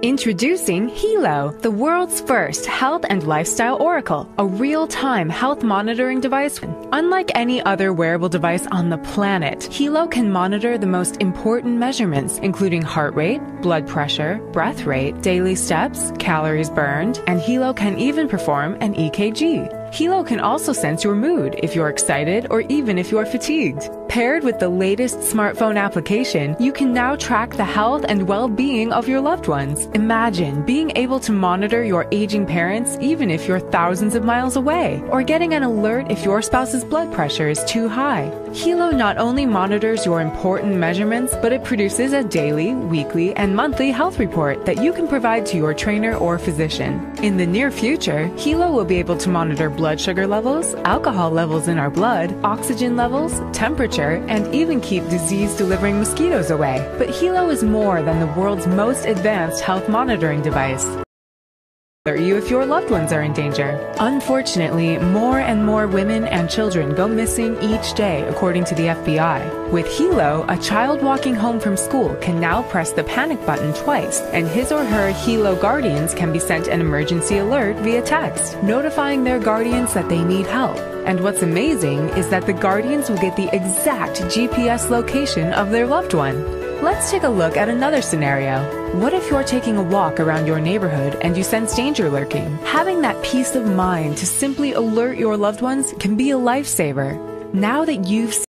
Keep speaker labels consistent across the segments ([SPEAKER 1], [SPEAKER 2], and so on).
[SPEAKER 1] Introducing Helo, the world's first health and lifestyle oracle, a real-time health monitoring device. Unlike any other wearable device on the planet, Helo can monitor the most important measurements, including heart rate, blood pressure, breath rate, daily steps, calories burned, and Helo can even perform an EKG. Helo can also sense your mood if you're excited or even if you're fatigued. Paired with the latest smartphone application, you can now track the health and well-being of your loved ones. Imagine being able to monitor your aging parents even if you're thousands of miles away, or getting an alert if your spouse's blood pressure is too high. Helo not only monitors your important measurements, but it produces a daily, weekly, and monthly health report that you can provide to your trainer or physician. In the near future, Helo will be able to monitor blood sugar levels, alcohol levels in our blood, oxygen levels, temperature, and even keep disease-delivering mosquitoes away. But Helo is more than the world's most advanced health monitoring device. Alert you if your loved ones are in danger. Unfortunately, more and more women and children go missing each day, according to the FBI. With Helo, a child walking home from school can now press the panic button twice, and his or her Helo guardians can be sent an emergency alert via text, notifying their guardians that they need help. And what's amazing is that the guardians will get the exact GPS location of their loved one. Let's take a look at another scenario. What if you're taking a walk around your neighborhood and you sense danger lurking? Having that peace of mind to simply alert your loved ones can be a lifesaver. Now that you've seen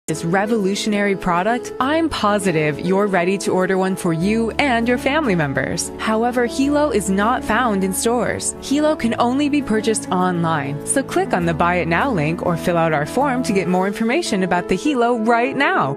[SPEAKER 1] this revolutionary product, I'm positive you're ready to order one for you and your family members. However, Helo is not found in stores. Helo can only be purchased online. So click on the Buy It Now link or fill out our form to get more information about the Helo right now.